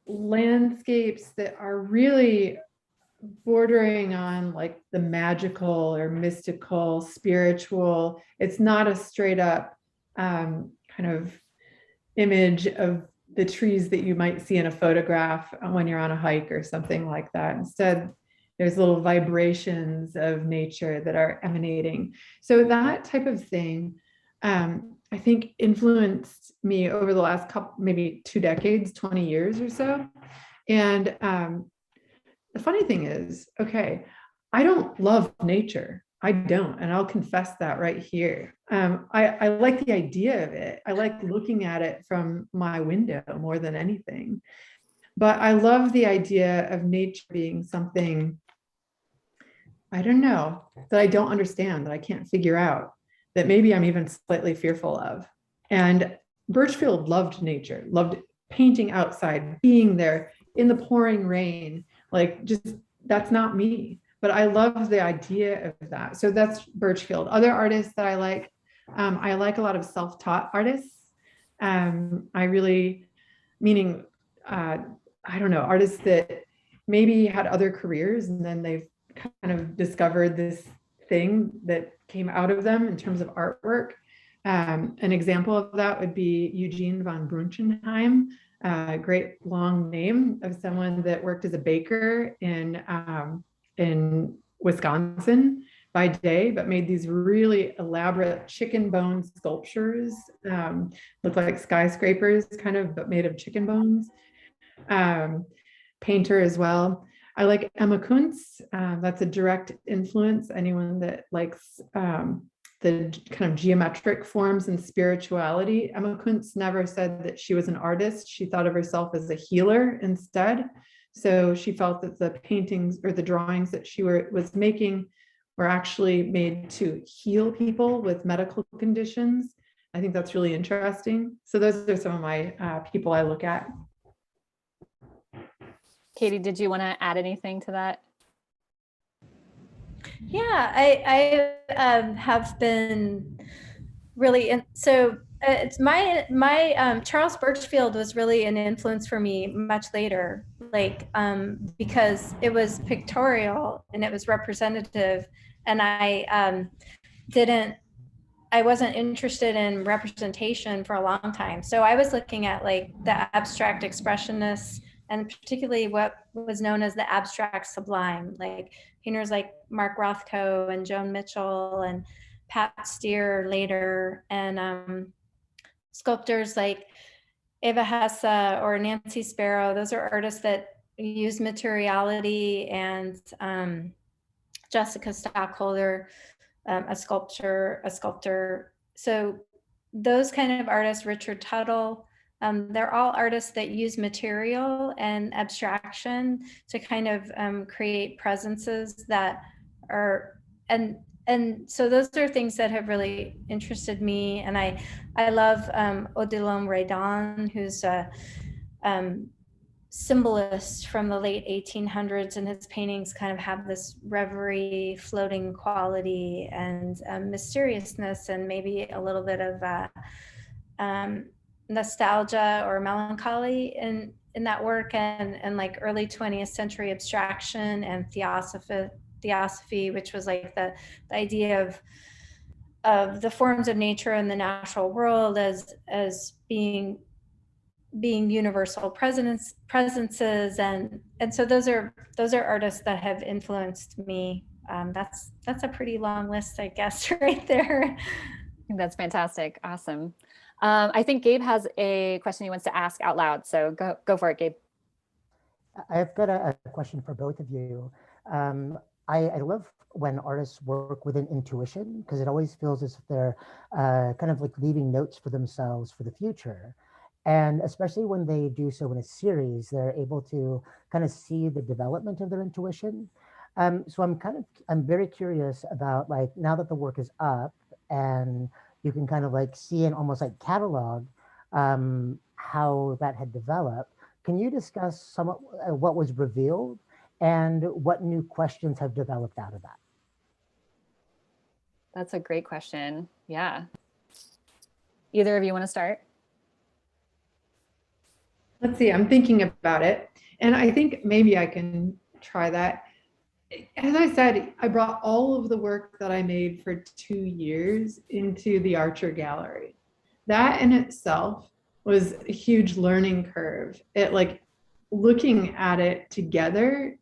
landscapes that are really bordering on like the magical or mystical, spiritual. It's not a straight up kind of image of the trees that you might see in a photograph when you're on a hike or something like that. Instead, there's little vibrations of nature that are emanating. So that type of thing, I think influenced me over the last couple, maybe 2 decades, 20 years or so. And the funny thing is, okay, I don't love nature. I don't, and I'll confess that right here. I like the idea of it. I like looking at it from my window more than anything. But I love the idea of nature being something, I don't know, that I don't understand, that I can't figure out, that maybe I'm even slightly fearful of. And Birchfield loved nature, loved painting outside, being there in the pouring rain, like just, that's not me, but I love the idea of that. So that's Birchfield. Other artists that I like a lot of self-taught artists. I really, meaning, I don't know, artists that maybe had other careers and then they've kind of discovered this thing that came out of them in terms of artwork. An example of that would be Eugene von Brunchenheim, a great long name of someone that worked as a baker in Wisconsin by day, but made these really elaborate chicken bone sculptures, look like skyscrapers kind of, but made of chicken bones. Painter as well. I like Emma Kuntz. That's a direct influence. Anyone that likes the kind of geometric forms and spirituality. Emma Kuntz never said that she was an artist. She thought of herself as a healer instead. So she felt that the paintings or the drawings that she was making were actually made to heal people with medical conditions. I think that's really interesting. So those are some of my people I look at. Katie, did you want to add anything to that? Yeah, I have been really it's my Charles Birchfield was really an influence for me much later, like because it was pictorial and it was representative, and I wasn't interested in representation for a long time. So I was looking at like the abstract expressionists, and particularly what was known as the abstract sublime, like painters like Mark Rothko and Joan Mitchell and Pat Steer later, and sculptors like Eva Hesse or Nancy Sparrow. Those are artists that use materiality, and Jessica Stockholder, a sculptor. So those kind of artists, Richard Tuttle, they're all artists that use material and abstraction to kind of create presences that are, and so those are things that have really interested me. And I love Odilon Redon, who's a symbolist from the late 1800s, and his paintings kind of have this reverie, floating quality, and mysteriousness, and maybe a little bit of nostalgia or melancholy in that work, and like early 20th century abstraction and theosophy, which was like the idea of the forms of nature and the natural world as being universal presences, and so those are artists that have influenced me. That's a pretty long list, I guess, right there. I think that's fantastic. Awesome. I think Gabe has a question he wants to ask out loud, so go for it, Gabe. I've got a question for both of you. I love when artists work with an intuition, because it always feels as if they're kind of like leaving notes for themselves for the future. And especially when they do so in a series, they're able to kind of see the development of their intuition. So I'm very curious about, like, now that the work is up and you can kind of like see and almost like catalog how that had developed. Can you discuss somewhat what was revealed and what new questions have developed out of that? That's a great question. Yeah. Either of you want to start? Let's see, I'm thinking about it. And I think maybe I can try that. As I said, I brought all of the work that I made for 2 years into the Archer Gallery. That in itself was a huge learning curve. It, like, looking at it together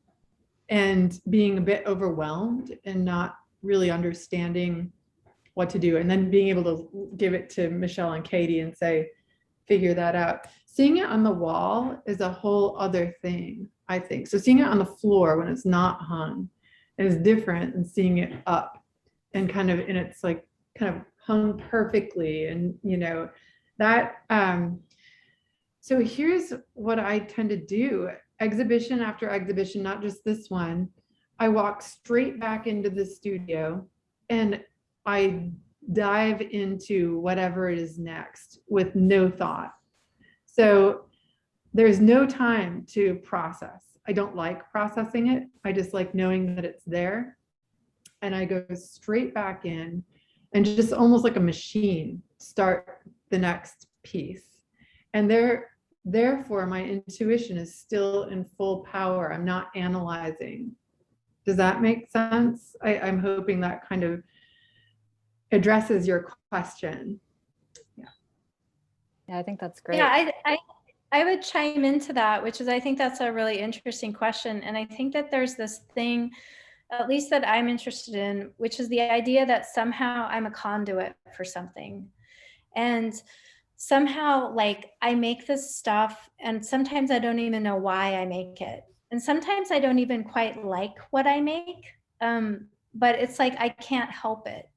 and being a bit overwhelmed and not really understanding what to do, and then being able to give it to Michelle and Katie and say, figure that out. Seeing it on the wall is a whole other thing, I think. So seeing it on the floor when it's not hung is different than seeing it up and kind of, and it's like kind of hung perfectly, and you know that. So here's what I tend to do: exhibition after exhibition, not just this one. I walk straight back into the studio and I dive into whatever it is next with no thought. So there's no time to process. I don't like processing it. I just like knowing that it's there. And I go straight back in and just almost like a machine, start the next piece. And therefore, my intuition is still in full power. I'm not analyzing. Does that make sense? I'm hoping that kind of addresses your question. Yeah, I think that's great. Yeah, I would chime into that, which is, I think that's a really interesting question. And I think that there's this thing, at least that I'm interested in, which is the idea that somehow I'm a conduit for something. And somehow, like, I make this stuff, and sometimes I don't even know why I make it. And sometimes I don't even quite like what I make. But it's like, I can't help it.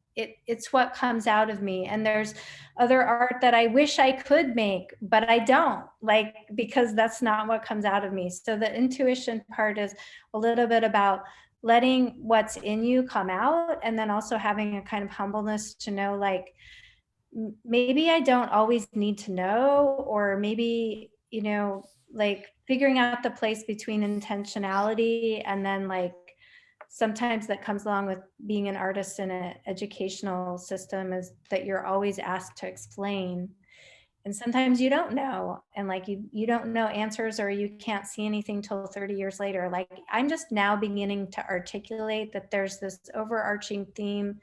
It's what comes out of me. And there's other art that I wish I could make, but I don't, like, because that's not what comes out of me. So the intuition part is a little bit about letting what's in you come out, and then also having a kind of humbleness to know, like, maybe I don't always need to know, or maybe, you know, like figuring out the place between intentionality and then, like, sometimes that comes along with being an artist in an educational system is that you're always asked to explain. And sometimes you don't know, and like you don't know answers, or you can't see anything till 30 years later. Like, I'm just now beginning to articulate that there's this overarching theme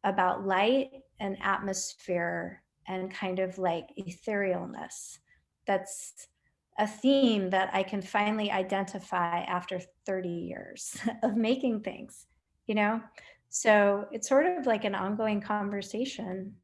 about light and atmosphere and kind of like etherealness. That's a theme that I can finally identify after 30 years of making things, you know? So it's sort of like an ongoing conversation.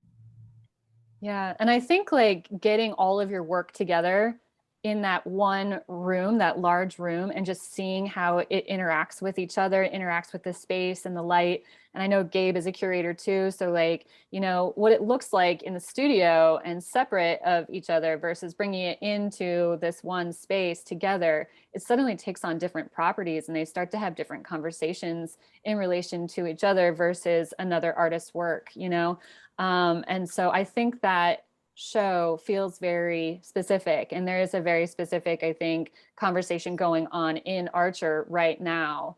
Yeah. And I think like getting all of your work together in that one room, that large room, and just seeing how it interacts with each other, interacts with the space and the light. And I know Gabe is a curator too. So like, you know, what it looks like in the studio and separate of each other versus bringing it into this one space together, it suddenly takes on different properties, and they start to have different conversations in relation to each other versus another artist's work, you know? And so I think that show feels very specific, and there is a very specific, I think, conversation going on in Archer right now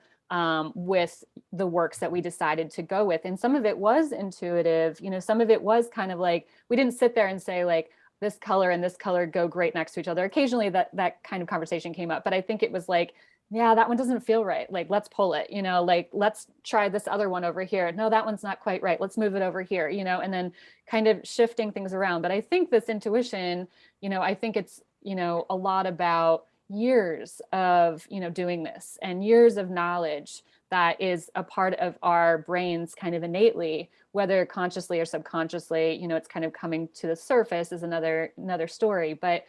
with the works that we decided to go with. And some of it was intuitive, you know, some of it was kind of like, we didn't sit there and say like, this color and this color go great next to each other. Occasionally that kind of conversation came up, but I think it was like, yeah, that one doesn't feel right. Like, let's pull it, you know, like, let's try this other one over here. No, that one's not quite right. Let's move it over here, you know, and then kind of shifting things around. But I think this intuition, you know, I think it's, you know, a lot about years of, you know, doing this and years of knowledge that is a part of our brains kind of innately, whether consciously or subconsciously, you know, it's kind of coming to the surface is another story. But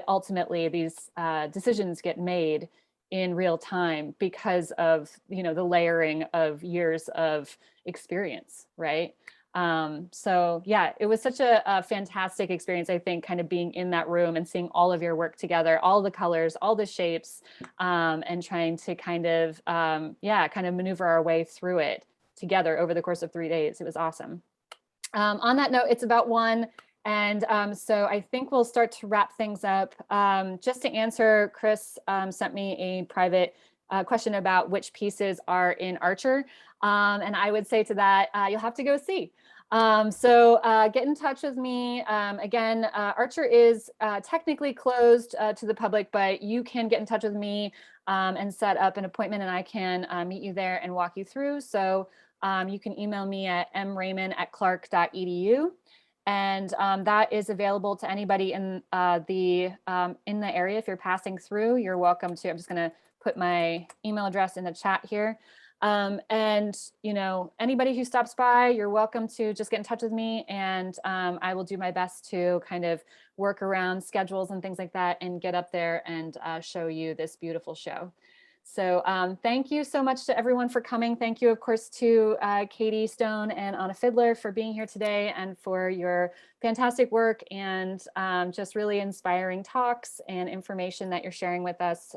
ultimately these decisions get made in real time because of, you know, the layering of years of experience, right? So yeah, it was such a fantastic experience, I think, kind of being in that room and seeing all of your work together, all the colors, all the shapes, and trying to kind of, kind of maneuver our way through it together over the course of 3 days. It was awesome. On that note, it's about 1. And so I think we'll start to wrap things up. Just to answer, Chris sent me a private question about which pieces are in Archer. And I would say to that, you'll have to go see. So get in touch with me. Again, Archer is technically closed to the public, but you can get in touch with me and set up an appointment, and I can meet you there and walk you through. So you can email me at mraymond@clark.edu. And that is available to anybody in the area. If you're passing through, you're welcome to. I'm just going to put my email address in the chat here. And, you know, anybody who stops by, you're welcome to just get in touch with me, and I will do my best to kind of work around schedules and things like that and get up there and show you this beautiful show. So thank you so much to everyone for coming. Thank you, of course, to Katy Stone and Anna Fidler for being here today and for your fantastic work and just really inspiring talks and information that you're sharing with us.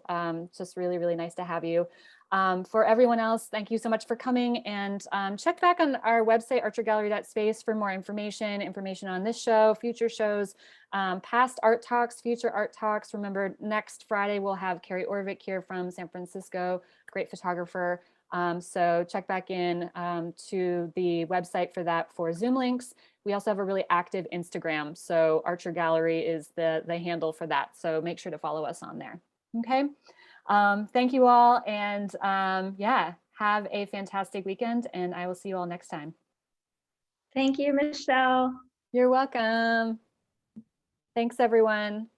Just really, really nice to have you. For everyone else, thank you so much for coming, and check back on our website, archergallery.space, for more information on this show, future shows, past art talks, future art talks. Remember, next Friday, we'll have Kerry Orvik here from San Francisco, great photographer. So check back in to the website for that for Zoom links. We also have a really active Instagram. So Archer Gallery is the handle for that. So make sure to follow us on there. Okay. Thank you all. And yeah, have a fantastic weekend, and I will see you all next time. Thank you, Michelle. You're welcome. Thanks, everyone.